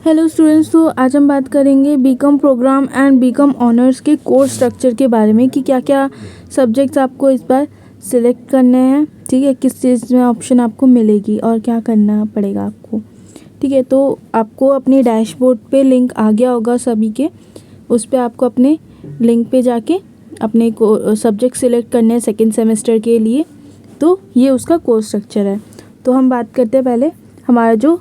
Hello students, तो आज हम बात करेंगे BCom program and BCom honours के कोर्स स्ट्रक्चर के बारे में कि क्या क्या सब्जेक्ट्स आपको इस बार सिलेक्ट करने हैं। ठीक है, किस चीज़ में ऑप्शन आपको मिलेगी और क्या करना पड़ेगा आपको। ठीक है, तो आपको अपनी डैशबोर्ड पे लिंक आ गया होगा सभी के, उस पर आपको अपने लिंक पे जाके अपने को सब्जेक्ट सिलेक्ट करने हैं सेकेंड सेमेस्टर के लिए। तो ये उसका कोर्स स्ट्रक्चर है। तो हम बात करते हैं पहले हमारा जो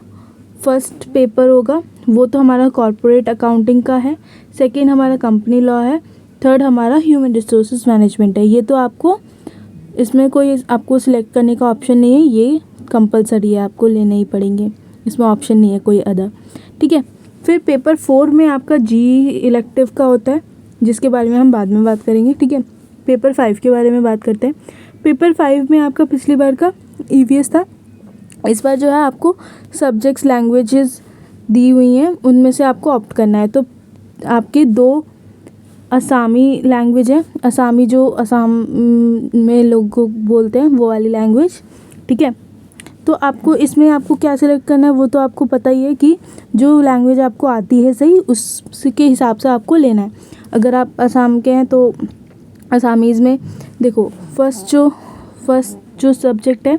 फर्स्ट पेपर होगा वो तो हमारा कॉर्पोरेट अकाउंटिंग का है, सेकंड हमारा कंपनी लॉ है, थर्ड हमारा ह्यूमन रिसोर्सेज मैनेजमेंट है। ये तो आपको इसमें कोई आपको सिलेक्ट करने का ऑप्शन नहीं है, ये कंपलसरी है, आपको लेने ही पड़ेंगे, इसमें ऑप्शन नहीं है कोई अदर। ठीक है, फिर पेपर 4 में आपका जी इलेक्टिव का होता है, जिसके बारे में हम बाद में बात करेंगे। ठीक है, पेपर 5 के बारे में बात करते हैं। पेपर 5 में आपका पिछली बार का ईवीएस था, इस बार जो है आपको सब्जेक्ट्स लैंग्वेजेस दी हुई हैं, उनमें से आपको ऑप्ट करना है। तो आपके 2 असामी लैंग्वेज है, असामी जो असम में लोग को बोलते हैं वो वाली लैंग्वेज। ठीक है, तो आपको इसमें आपको क्या सिलेक्ट करना है वो तो आपको पता ही है कि जो लैंग्वेज आपको आती है सही उसके हिसाब से आपको लेना है। अगर आप असम के हैं तो असामीज़ में देखो फर्स्ट जो सब्जेक्ट है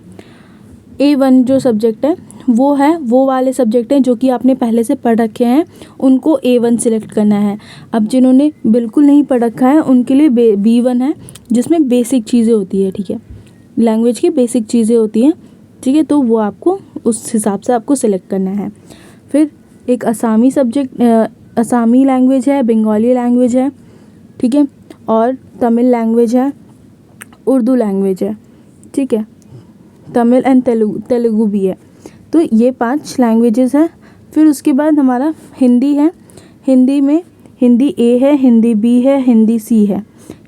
A1 जो सब्जेक्ट है वो वाले सब्जेक्ट हैं जो कि आपने पहले से पढ़ रखे हैं, उनको A1 सिलेक्ट करना है। अब जिन्होंने बिल्कुल नहीं पढ़ रखा है उनके लिए B1 है, जिसमें बेसिक चीज़ें होती है। ठीक है, लैंग्वेज की बेसिक चीज़ें होती हैं। ठीक है, तो वो आपको उस हिसाब से आपको सिलेक्ट करना है। फिर एक असामी सब्जेक्ट असामी लैंग्वेज है, बंगाली लैंग्वेज है, ठीक है, और तमिल लैंग्वेज है, उर्दू लैंग्वेज है। ठीक है, तमिल एंड तेलुगु भी है। तो ये 5 लैंग्वेजेस हैं। फिर उसके बाद हमारा हिंदी है, हिंदी में हिंदी A है, हिंदी B है, हिंदी C है।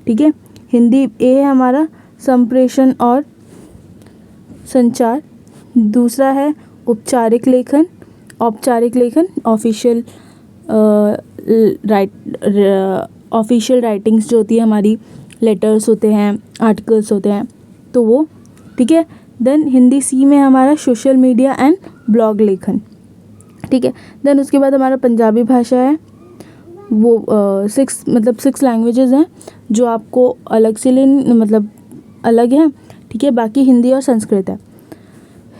ठीक है, हिंदी A है हमारा संप्रेषण और संचार, दूसरा है औपचारिक लेखन ऑफिशियल ऑफिशियल राइटिंग्स जो होती है हमारी, लेटर्स होते हैं, आर्टिकल्स होते हैं, तो वो। ठीक है, देन हिंदी C में हमारा सोशल मीडिया एंड ब्लॉग लेखन। ठीक है, देन उसके बाद हमारा पंजाबी भाषा है, वो 6 लैंग्वेजेस हैं जो आपको अलग से अलग हैं। ठीक है, बाकी हिंदी और संस्कृत है।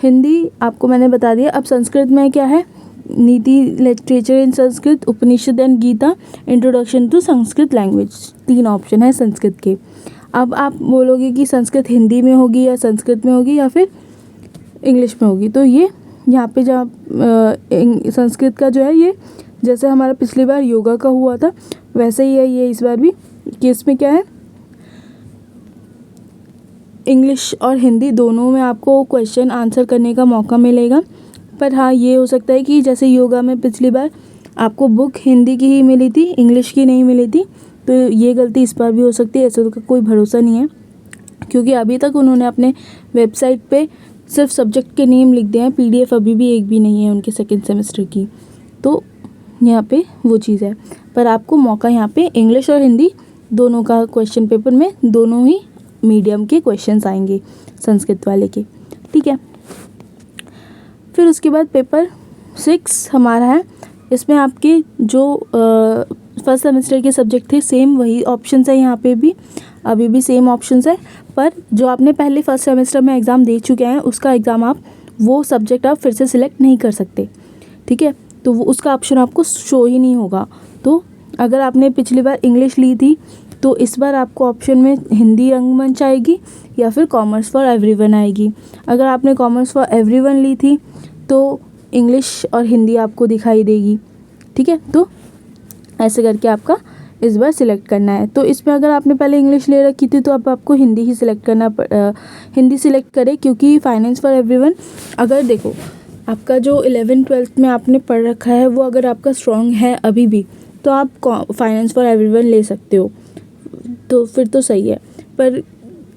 हिंदी आपको मैंने बता दिया। अब संस्कृत में क्या है, नीति literature in Sanskrit, Upanishad and Gita, introduction to Sanskrit language, 3 option है संस्कृत के। अब आप बोलोगे कि संस्कृत हिंदी में होगी या संस्कृत में होगी या फिर इंग्लिश में होगी, तो ये यहाँ पे जहाँ संस्कृत का जो है, ये जैसे हमारा पिछली बार योगा का हुआ था वैसे ही है ये इस बार भी, कि इसमें क्या है इंग्लिश और हिंदी दोनों में आपको क्वेश्चन आंसर करने का मौका मिलेगा। पर हाँ, ये हो सकता है कि जैसे योगा में पिछली बार आपको बुक हिंदी की ही मिली थी, इंग्लिश की नहीं मिली थी, तो ये गलती इस बार भी हो सकती है। ऐसे तो कोई भरोसा नहीं है, क्योंकि अभी तक उन्होंने अपने वेबसाइट पे सिर्फ सब्जेक्ट के नेम लिख दिए हैं, PDF अभी भी एक भी नहीं है उनके सेकेंड सेमेस्टर की। तो यहाँ पे वो चीज़ है, पर आपको मौका यहाँ पे इंग्लिश और हिंदी दोनों का क्वेश्चन पेपर में दोनों ही मीडियम के क्वेश्चंस आएंगे संस्कृत वाले के। ठीक है, फिर उसके बाद पेपर 6 हमारा है, इसमें आपके जो फर्स्ट सेमेस्टर के सब्जेक्ट थे सेम वही ऑप्शंस है, यहाँ पे भी अभी भी सेम ऑप्शंस है, पर जो आपने पहले फर्स्ट सेमेस्टर में एग्ज़ाम दे चुके हैं उसका एग्ज़ाम आप वो सब्जेक्ट आप फिर से सिलेक्ट नहीं कर सकते। ठीक है, तो वो उसका ऑप्शन आपको शो ही नहीं होगा। तो अगर आपने पिछली बार इंग्लिश ली थी तो इस बार आपको ऑप्शन में हिंदी रंगमंच आएगी या फिर कॉमर्स फॉर एवरीवन आएगी। अगर आपने कॉमर्स फॉर एवरीवन ली थी तो इंग्लिश और हिंदी आपको दिखाई देगी। ठीक है, तो ऐसे करके आपका इस बार सिलेक्ट करना है। तो इसमें अगर आपने पहले इंग्लिश ले रखी थी तो अब आपको हिंदी ही सिलेक्ट हिंदी सिलेक्ट करें, क्योंकि फाइनेंस फॉर एवरीवन अगर देखो आपका जो 11th-12th में आपने पढ़ रखा है वो अगर आपका स्ट्रॉन्ग है अभी भी, तो आप फाइनेंस फॉर एवरीवन ले सकते हो, तो फिर तो सही है। पर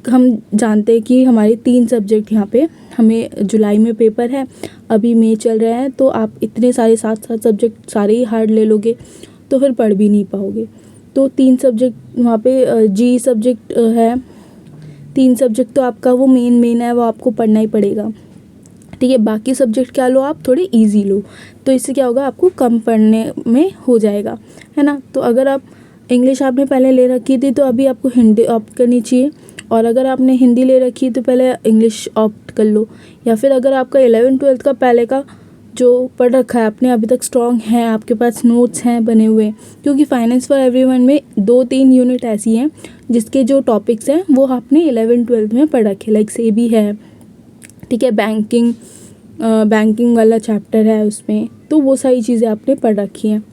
हम जानते हैं कि हमारे 3 सब्जेक्ट यहाँ पे, हमें जुलाई में पेपर है, अभी मई चल रहा है, तो आप इतने सारे 7 सब्जेक्ट सारे ही हार्ड ले लोगे तो फिर पढ़ भी नहीं पाओगे। तो 3 सब्जेक्ट वहाँ पे जी सब्जेक्ट है, 3 सब्जेक्ट तो आपका वो मेन है, वो आपको पढ़ना ही पड़ेगा। ठीक है। बाकी सब्जेक्ट क्या लो, आप थोड़े इजी लो, तो इससे क्या होगा, आपको कम पढ़ने में हो जाएगा, है ना। तो अगर आप इंग्लिश आपने पहले ले रखी थी तो अभी आपको हिंदी ऑप्ट करनी चाहिए, और अगर आपने हिंदी ले रखी है तो पहले इंग्लिश ऑप्ट कर लो। या फिर अगर आपका 11th-12th का पहले का जो पढ़ रखा है आपने अभी तक स्ट्रॉन्ग है, आपके पास नोट्स हैं बने हुए, क्योंकि फाइनेंस फॉर एवरीवन में 2-3 यूनिट ऐसी हैं जिसके जो टॉपिक्स हैं वो आपने 11th-12th में पढ़ रखे, लाइक सेबी है, ठीक है, बैंकिंग वाला चैप्टर है उसमें, तो वो सारी चीज़ें आपने पढ़ रखी हैं,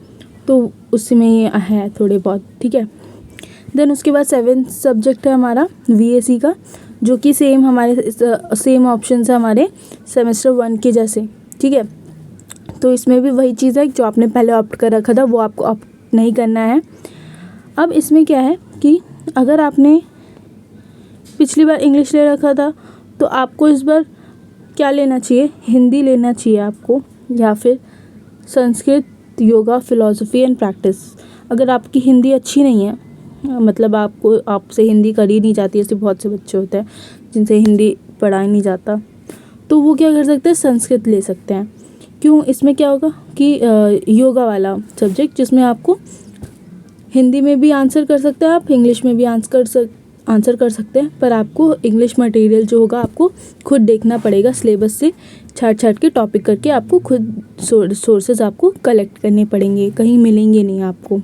तो उसमें ये है थोड़े बहुत, ठीक है। देन उसके बाद 7th सब्जेक्ट है हमारा VAC का, जो कि सेम ऑप्शन है हमारे सेमेस्टर 1 के जैसे, ठीक है। तो इसमें भी वही चीज़ है, जो आपने पहले ऑप्ट कर रखा था वो आपको ऑप्ट नहीं करना है। अब इसमें क्या है कि अगर आपने पिछली बार इंग्लिश ले रखा था तो आपको इस बार क्या लेना चाहिए, हिंदी लेना चाहिए आपको, या फिर Sanskrit, yoga, philosophy and practice. अगर आपकी हिंदी अच्छी नहीं है, मतलब आपसे हिंदी करी नहीं जाती, ऐसे बहुत से बच्चे होते हैं जिनसे हिंदी पढ़ाई नहीं जाता, तो वो क्या कर सकते हैं, संस्कृत ले सकते हैं। क्यों, इसमें क्या होगा कि योगा वाला सब्जेक्ट, जिसमें आपको हिंदी में भी आंसर कर सकते हैं आप, इंग्लिश में भी आंसर कर सकते हैं, पर आपको इंग्लिश मटेरियल जो होगा आपको खुद देखना पड़ेगा, सिलेबस से छाट के टॉपिक करके आपको खुद सोर्सेज आपको कलेक्ट करने पड़ेंगे, कहीं मिलेंगे नहीं आपको।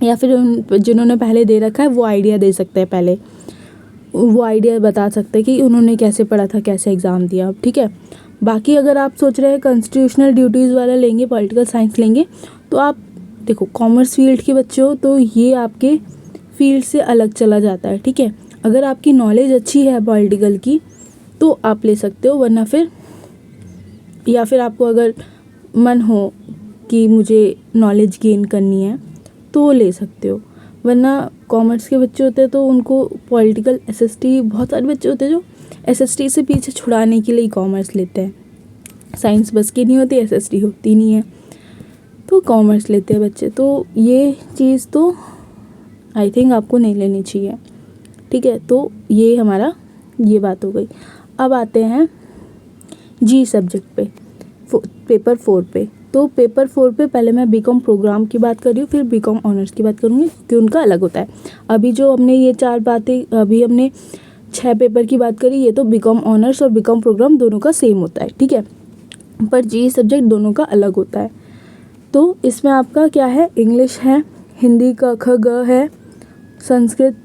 या फिर जिन्होंने पहले दे रखा है वो आइडिया दे सकते हैं, पहले वो आइडिया बता सकते हैं कि उन्होंने कैसे पढ़ा था, कैसे एग्ज़ाम दिया, ठीक है। बाकी अगर आप सोच रहे हैं कॉन्स्टिट्यूशनल ड्यूटीज़ वाला लेंगे, पॉलिटिकल साइंस लेंगे, तो आप देखो कॉमर्स फील्ड के बच्चे हो तो ये आपके फील्ड से अलग चला जाता है, ठीक है। अगर आपकी नॉलेज अच्छी है पॉलिटिकल की तो आप ले सकते हो, वरना फिर या फिर आपको अगर मन हो कि मुझे नॉलेज गेन करनी है तो ले सकते हो, वरना कॉमर्स के बच्चे होते हैं तो उनको पॉलिटिकल SST, बहुत सारे बच्चे होते हैं जो SST से पीछे छुड़ाने के लिए कॉमर्स लेते हैं, साइंस बस की नहीं होती, SST होती नहीं है, तो कॉमर्स लेते हैं बच्चे। तो ये चीज़ तो आई थिंक आपको नहीं लेनी चाहिए, ठीक है। तो ये हमारा ये बात हो गई। अब आते हैं G सब्जेक्ट पे, पेपर 4 पे। तो पेपर 4 पे पहले मैं BCom प्रोग्राम की बात कर रही हूँ, फिर BCom ऑनर्स की बात करूँगी, क्योंकि उनका अलग होता है। अभी जो हमने ये 4 बातें, अभी हमने 6 पेपर की बात करी, ये तो BCom ऑनर्स और BCom प्रोग्राम दोनों का सेम होता है, ठीक है, पर G सब्जेक्ट दोनों का अलग होता है। तो इसमें आपका क्या है, इंग्लिश है, हिंदी का ख ग है, संस्कृत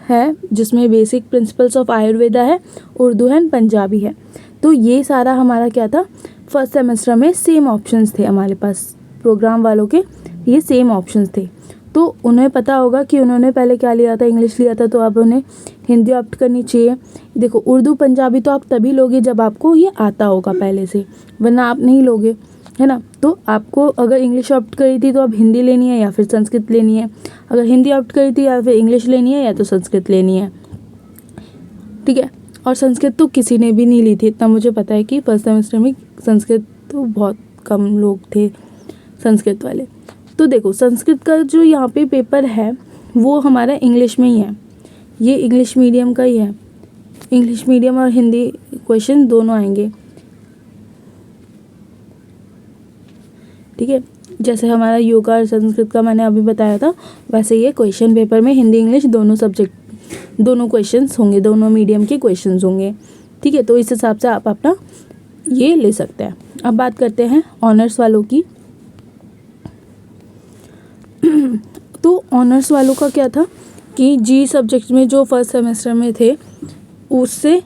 है जिसमें बेसिक प्रिंसिपल्स ऑफ आयुर्वेदा है, उर्दू है, पंजाबी है। तो ये सारा हमारा क्या था, फर्स्ट सेमेस्टर में सेम ऑप्शंस थे हमारे पास, प्रोग्राम वालों के ये सेम ऑप्शंस थे। तो उन्हें पता होगा कि उन्होंने पहले क्या लिया था, इंग्लिश लिया था, तो अब उन्हें हिंदी ऑप्ट करनी चाहिए। देखो उर्दू पंजाबी तो आप तभी लोगे जब आपको ये आता होगा पहले से, वरना आप नहीं लोगे, है ना। तो आपको अगर इंग्लिश ऑप्ट करी थी तो अब हिंदी लेनी है या फिर संस्कृत लेनी है, अगर हिंदी ऑप्ट करी थी या फिर इंग्लिश लेनी है या तो संस्कृत लेनी है, ठीक है। और संस्कृत तो किसी ने भी नहीं ली थी, इतना मुझे पता है कि फर्स्ट सेमेस्टर में संस्कृत तो बहुत कम लोग थे संस्कृत वाले। तो देखो संस्कृत का जो यहाँ पे पेपर है वो हमारा इंग्लिश में ही है, ये इंग्लिश मीडियम का ही है, इंग्लिश मीडियम और हिंदी क्वेश्चन दोनों आएंगे, ठीक है। जैसे हमारा योगा और संस्कृत का मैंने अभी बताया था, वैसे ये क्वेश्चन पेपर में हिंदी इंग्लिश दोनों सब्जेक्ट, दोनों क्वेश्चंस होंगे, दोनों मीडियम के क्वेश्चंस होंगे, ठीक है। तो इस हिसाब से आप अपना ये ले सकते हैं। अब बात करते हैं ऑनर्स वालों की। तो ऑनर्स वालों का क्या था कि G सब्जेक्ट में जो फर्स्ट सेमेस्टर में थे उससे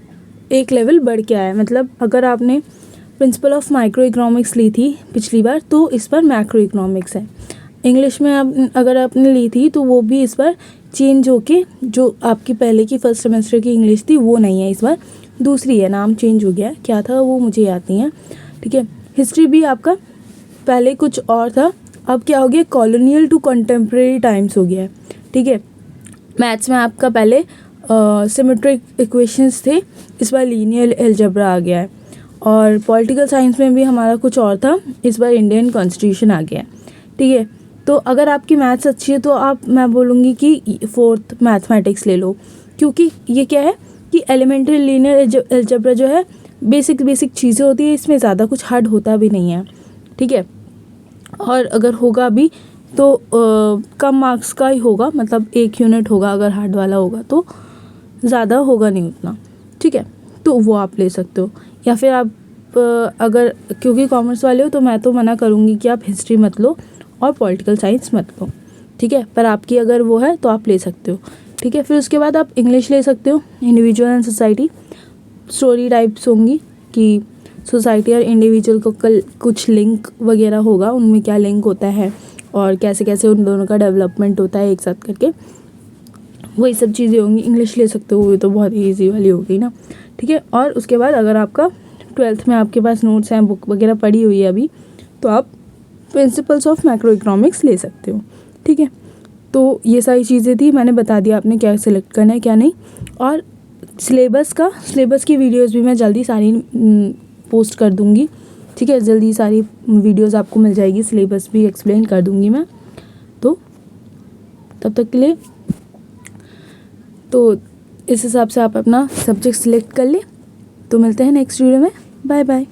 एक लेवल बढ़ के आया, मतलब अगर आपने प्रिंसिपल ऑफ माइक्रो इकोनॉमिक्स ली थी पिछली बार तो इस बार मैक्रो इकोनॉमिक्स है। इंग्लिश में आप अगर आपने ली थी तो वो भी इस बार चेंज होके, जो आपकी पहले की फर्स्ट सेमेस्टर की इंग्लिश थी वो नहीं है, इस बार दूसरी है, नाम चेंज हो गया है, क्या था वो मुझे याद नहीं है, ठीक है। हिस्ट्री भी आपका पहले कुछ और था, अब क्या हो गया, कॉलोनियल टू कंटेम्प्रेरी टाइम्स हो गया है, ठीक है। मैथ्स में आपका पहले सिमेट्रिक इक्वेशंस थे, इस बार लीनियर अलजेब्रा आ गया है, और पॉलिटिकल साइंस में भी हमारा कुछ और था, इस बार इंडियन कॉन्स्टिट्यूशन आ गया है, ठीक है। तो अगर आपकी मैथ्स अच्छी है तो मैं बोलूँगी कि 4th मैथमेटिक्स ले लो, क्योंकि ये क्या है कि एलिमेंट्री लीनियर अलजेब्रा जो है बेसिक चीज़ें होती है, इसमें ज़्यादा कुछ हार्ड होता भी नहीं है, ठीक है। और अगर होगा भी तो कम मार्क्स का ही होगा, मतलब 1 यूनिट होगा अगर हार्ड वाला होगा तो, ज़्यादा होगा नहीं उतना, ठीक है। तो वो आप ले सकते हो। या फिर आप अगर क्योंकि कॉमर्स वाले हो तो मैं तो मना करूँगी कि आप हिस्ट्री मत लो और पॉलिटिकल साइंस मत लो, ठीक है। पर आपकी अगर वो है तो आप ले सकते हो, ठीक है। फिर उसके बाद आप इंग्लिश ले सकते हो, individual and society. Story types होंगी कि सोसाइटी और इंडिविजुअल को कल कुछ लिंक वगैरह होगा, उनमें क्या लिंक होता है और कैसे कैसे उन दोनों का डेवलपमेंट होता है एक साथ करके, वही सब चीज़ें होंगी। इंग्लिश ले सकते हो, वो तो बहुत ईजी वाली होगी ना, ठीक है। और उसके बाद अगर आपका 12th में आपके पास नोट्स हैं, बुक वगैरह पड़ी हुई है अभी, तो आप प्रिंसिपल्स ऑफ मैक्रो इकोनॉमिक्स ले सकते हो, ठीक है। तो ये सारी चीज़ें थी, मैंने बता दिया आपने क्या सिलेक्ट करना है क्या नहीं। और सिलेबस की वीडियोस भी मैं जल्दी सारी पोस्ट कर दूँगी, ठीक है। जल्दी सारी वीडियोस आपको मिल जाएगी, सिलेबस भी एक्सप्लेन कर दूँगी मैं। तो तब तक के लिए तो इस हिसाब से आप अपना सब्जेक्ट सिलेक्ट कर लें। तो मिलते हैं नेक्स्ट वीडियो में, बाय बाय।